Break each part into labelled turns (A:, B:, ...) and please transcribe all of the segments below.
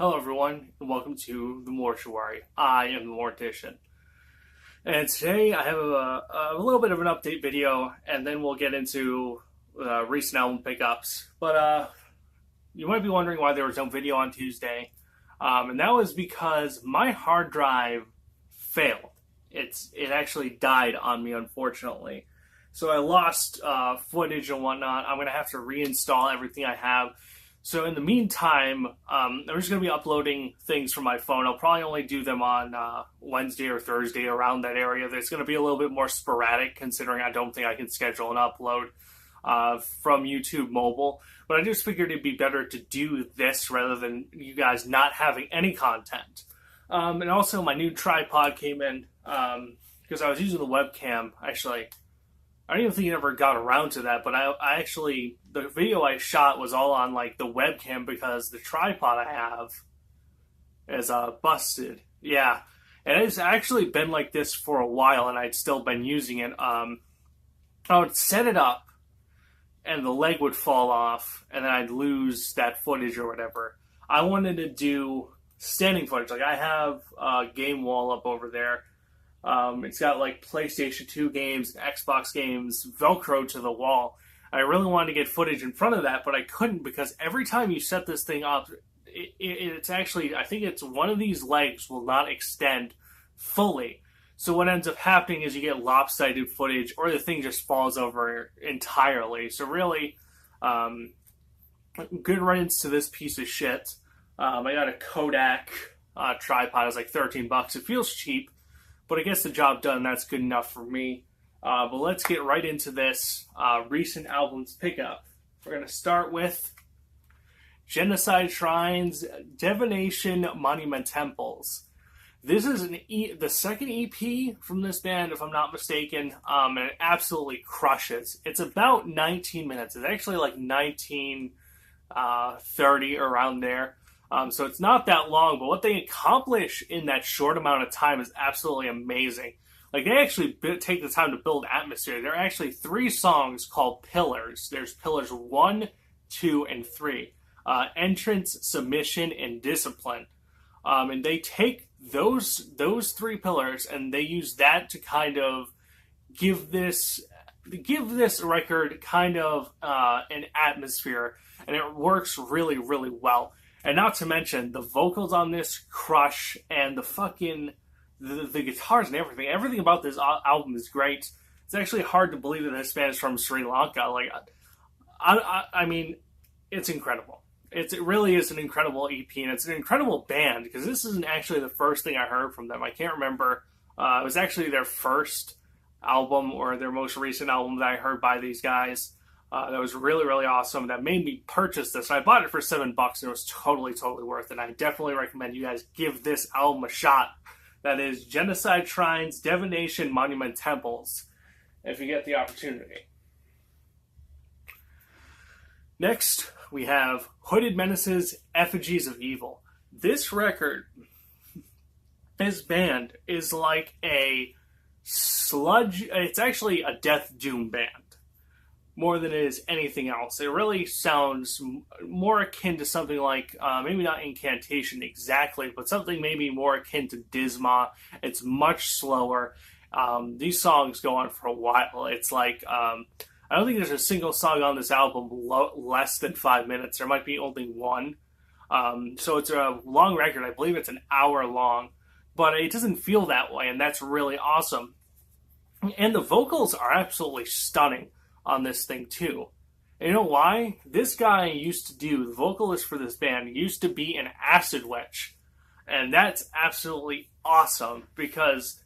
A: Hello, everyone, and welcome to the Mortuary. I am the Mortician, and today I have a little bit of an update video, and then we'll get into recent album pickups. But you might be wondering why there was no video on Tuesday, and that was because my hard drive failed. It actually died on me, unfortunately. So I lost footage and whatnot. I'm gonna have to reinstall everything I have. So in the meantime, I'm just going to be uploading things from my phone. I'll probably only do them on Wednesday or Thursday, around that area. It's going to be a little bit more sporadic, considering I don't think I can schedule an upload from YouTube mobile. But I just figured it'd be better to do this rather than you guys not having any content. And also my new tripod came in because I was using the webcam. Actually, I don't even think it ever got around to that, but I actually, the video I shot was all on like the webcam because the tripod I have is busted. Yeah, and it's actually been like this for a while, and I'd still been using it. I would set it up, and the leg would fall off, and then I'd lose that footage or whatever. I wanted to do standing footage. Like I have a game wall up over there. It's got like PlayStation 2 games, Xbox games, Velcro to the wall. I really wanted to get footage in front of that, but I couldn't because every time you set this thing up, it's actually, I think it's one of these legs will not extend fully. So what ends up happening is you get lopsided footage or the thing just falls over entirely. So really, good riddance to this piece of shit. I got a Kodak tripod. It was like $13. It feels cheap, but it gets the job done. That's good enough for me. But let's get right into this recent albums pickup. We're going to start with Genocide Shrines, Divination Monument Temples. This is the second EP from this band, if I'm not mistaken, and it absolutely crushes. It's about 19 minutes. It's actually like 19:30 around there. So it's not that long, but what they accomplish in that short amount of time is absolutely amazing. Like, they actually take the time to build atmosphere. There are actually 3 songs called Pillars. There's Pillars 1, 2, and 3. Entrance, Submission, and Discipline. And they take those 3 pillars and they use that to kind of give this record kind of an atmosphere. And it works really, really well. And not to mention, the vocals on this crush, and the guitars and everything. Everything about this album is great. It's actually hard to believe that this band is from Sri Lanka. Like, I mean, it's incredible. It really is an incredible EP, and it's an incredible band, because this isn't actually the first thing I heard from them. I can't remember. It was actually their first album, or their most recent album that I heard by these guys. That was really, really awesome. That made me purchase this. And I bought it for $7, and it was totally, totally worth it. And I definitely recommend you guys give this album a shot. That is Genocide Shrines, Divination Monument Temples, if you get the opportunity. Next, we have Hooded Menaces, Effigies of Evil. This record, this band, is like a sludge. It's actually a death doom band, more than it is anything else. It really sounds more akin to something like, maybe not Incantation exactly, but something maybe more akin to Disma. It's much slower. These songs go on for a while. It's like, I don't think there's a single song on this album less than 5 minutes. There might be only one. So it's a long record. I believe it's an hour long, but it doesn't feel that way, and that's really awesome. And the vocals are absolutely stunning on this thing too. And you know why? This guy used to do, the vocalist for this band, used to be an Acid Witch. And that's absolutely awesome, because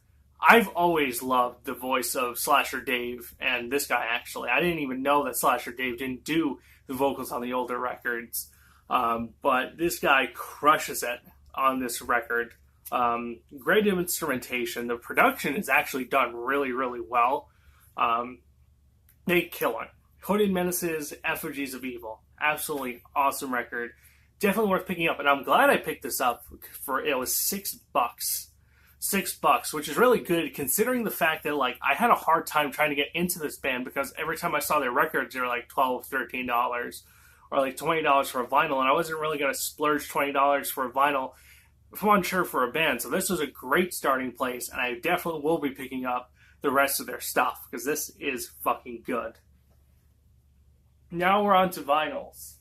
A: I've always loved the voice of Slasher Dave, and this guy actually. I didn't even know that Slasher Dave didn't do the vocals on the older records. But this guy crushes it on this record. Great instrumentation. The production is actually done really, really well. They kill it. Hooded Menaces, Effigies of Evil. Absolutely awesome record. Definitely worth picking up. And I'm glad I picked this up for, it was $6. $6, which is really good considering the fact that, like, I had a hard time trying to get into this band because every time I saw their records, they were like $12, $13. or like $20 for a vinyl, and I wasn't really going to splurge $20 for a vinyl if I'm unsure for a band. So this was a great starting place, and I definitely will be picking up the rest of their stuff because this is fucking good. Now we're on to vinyls.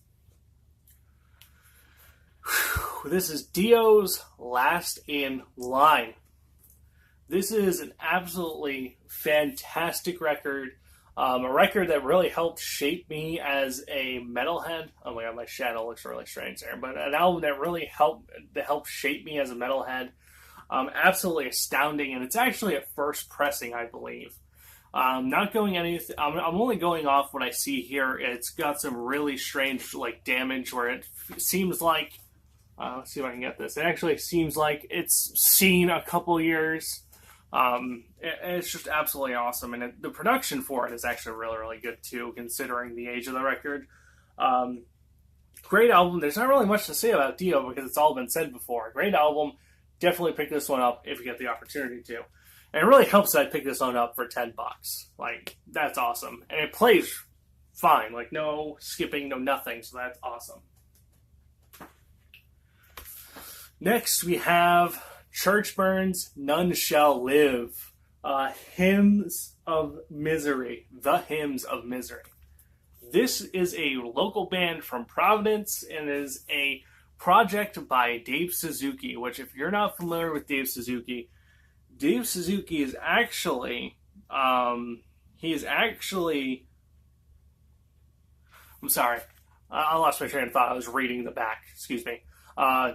A: This is Dioz Last in Line. This is an absolutely fantastic record. A record that really helped shape me as a metalhead. Oh my god, my shadow looks really strange there. But an album that really helped shape me as a metalhead. Absolutely astounding, and it's actually at first pressing, I believe. Not going anything. I'm only going off what I see here. It's got some really strange like damage where it seems like. Let's see if I can get this. It actually seems like it's seen a couple years. It's just absolutely awesome, and the production for it is actually really, really good too, considering the age of the record. Great album. There's not really much to say about Dio because it's all been said before. Great album. Definitely pick this one up if you get the opportunity to. And it really helps that I pick this one up for $10. Like, that's awesome. And it plays fine. Like, no skipping, no nothing. So that's awesome. Next, we have Church Burns, None Shall Live. Hymns of Misery. The Hymns of Misery. This is a local band from Providence and is a project by Dave Suzuki, which if you're not familiar with Dave Suzuki is actually, I'm sorry, I lost my train of thought. I was reading the back, excuse me.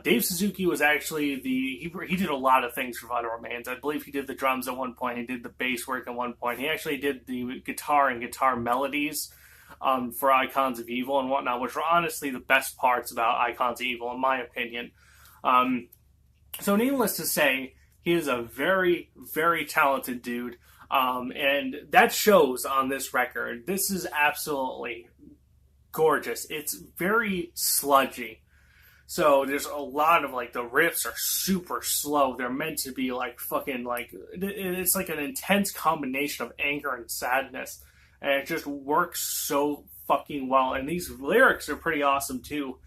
A: Dave Suzuki was actually he did a lot of things for Vital Remains. I believe he did the drums at one point. He did the bass work at one point. He actually did the guitar and guitar melodies for Icons of Evil and whatnot, which were honestly the best parts about Icons of Evil, in my opinion. So needless to say, he is a very, very talented dude, and that shows on this record. This is absolutely gorgeous. It's very sludgy. So there's a lot of, like, the riffs are super slow. They're meant to be, like, fucking, like, it's like an intense combination of anger and sadness. And it just works so fucking well. And these lyrics are pretty awesome, too.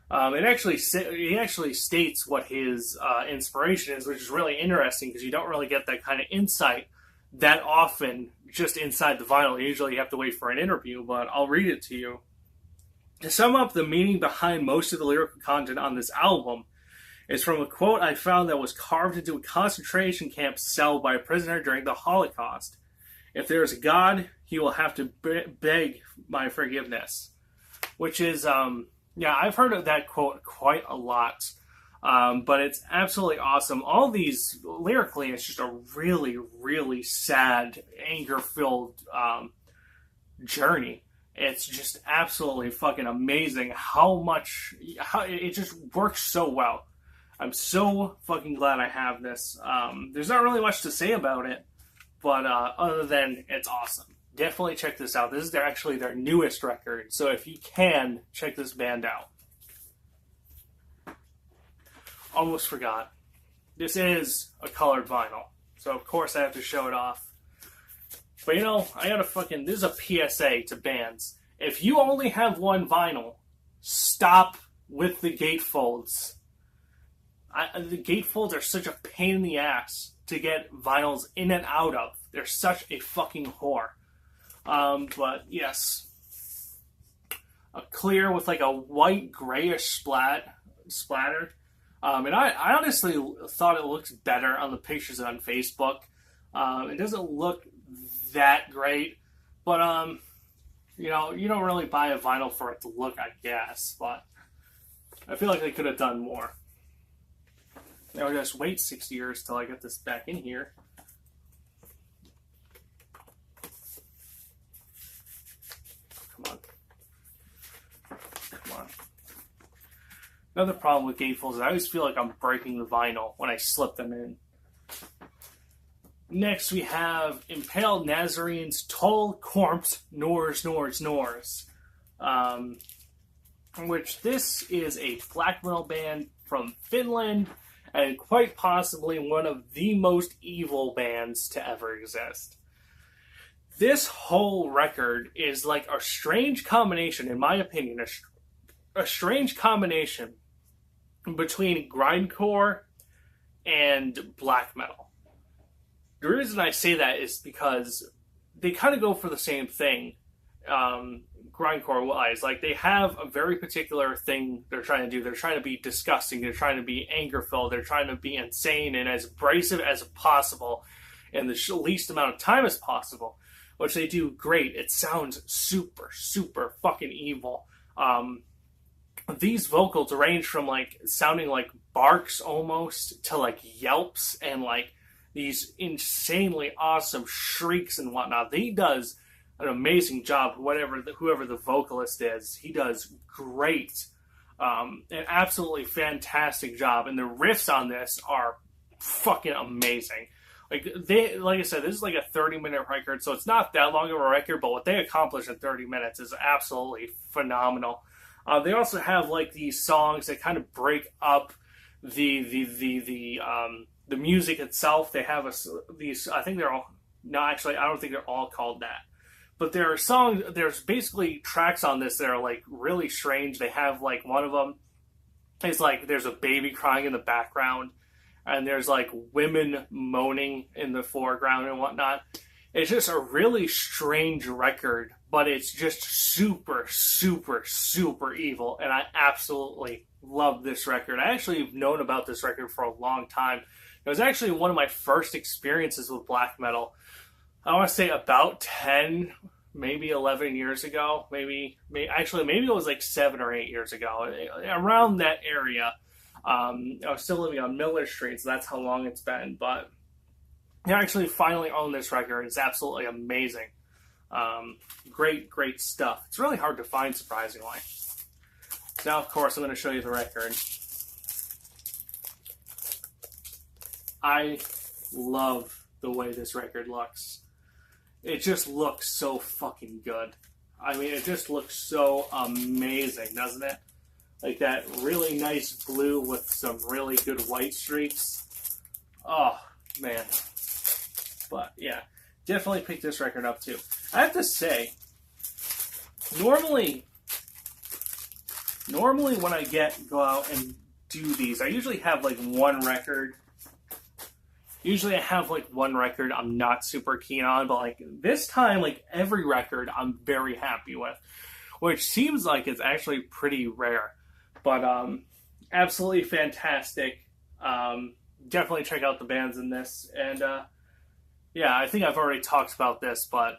A: He actually states what his inspiration is, which is really interesting because you don't really get that kind of insight that often just inside the vinyl. Usually you have to wait for an interview, but I'll read it to you. To sum up the meaning behind most of the lyrical content on this album is from a quote I found that was carved into a concentration camp cell by a prisoner during the Holocaust. If there is a God, he will have to beg my forgiveness. Which is, yeah, I've heard of that quote quite a lot. But it's absolutely awesome. All these, lyrically, it's just a really, really sad, anger-filled journey. It's just absolutely fucking amazing how it just works so well. I'm so fucking glad I have this. There's not really much to say about it, but other than it's awesome. Definitely check this out. This is actually their newest record, so if you can, check this band out. Almost forgot. This is a colored vinyl, so of course I have to show it off. But I gotta this is a PSA to bands. If you only have one vinyl, stop with the gatefolds. The gatefolds are such a pain in the ass to get vinyls in and out of. They're such a fucking whore. But yes. A clear with like a white grayish splatter. And I honestly thought it looks better on the pictures on Facebook. It doesn't look that great, but you don't really buy a vinyl for it to look, I guess, but I feel like they could have done more. Now just wait 6 years till I get this back in here. Come on. Another problem with gatefolds is I always feel like I'm breaking the vinyl when I slip them in. Next, we have Impaled Nazarene's Toll Corpse Nors, which this is a black metal band from Finland, and quite possibly one of the most evil bands to ever exist. This whole record is like a strange combination, in my opinion, a strange combination between grindcore and black metal. The reason I say that is because they kind of go for the same thing, grindcore wise. Like, they have a very particular thing they're trying to do. They're trying to be disgusting. They're trying to be anger filled. They're trying to be insane and as abrasive as possible in the least amount of time as possible, which they do great. It sounds super, super fucking evil. These vocals range from like sounding like barks almost to like yelps and like these insanely awesome shrieks and whatnot. He does an amazing job. Whoever the vocalist is, he does great. An absolutely fantastic job. And the riffs on this are fucking amazing. Like I said, this is like a 30-minute record, so it's not that long of a record, but what they accomplish in 30 minutes is absolutely phenomenal. They also have like these songs that kind of break up the music itself. They have these. I think they're all. No, actually, I don't think they're all called that. But there are songs. There's basically tracks on this that are like really strange. They have like one of them is like there's a baby crying in the background, and there's like women moaning in the foreground and whatnot. It's just a really strange record, but it's just super, super, super evil, and I absolutely love this record. I actually have known about this record for a long time. It was actually one of my first experiences with black metal. I want to say about 10, maybe 11 years ago. Maybe it was like 7 or 8 years ago. Around that area. I was still living on Miller Street, so that's how long it's been. But I actually finally own this record. It's absolutely amazing. Great, great stuff. It's really hard to find, surprisingly. So now, of course, I'm going to show you the record. I love the way this record looks. It just looks so fucking good. I mean, it just looks so amazing, doesn't it? Like that really nice blue with some really good white streaks. Oh, man. But, yeah. Definitely pick this record up, too. I have to say, normally when I go out and do these, I usually have, like, one record. Usually I have, like, one record I'm not super keen on, but, like, this time, like, every record I'm very happy with, which seems like it's actually pretty rare. But, absolutely fantastic. Definitely check out the bands in this. And, yeah, I think I've already talked about this, but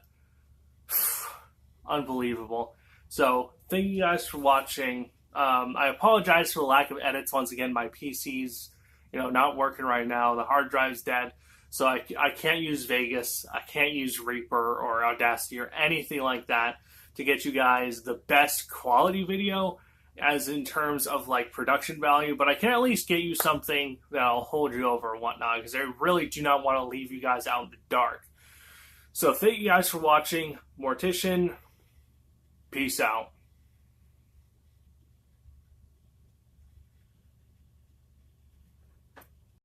A: unbelievable. So, thank you guys for watching. I apologize for the lack of edits. Once again, my PC's, not working right now. The hard drive's dead. So I can't use Vegas. I can't use Reaper or Audacity or anything like that to get you guys the best quality video as in terms of like production value, but I can at least get you something that'll hold you over and whatnot, because I really do not want to leave you guys out in the dark. So thank you guys for watching. Mortician, peace out.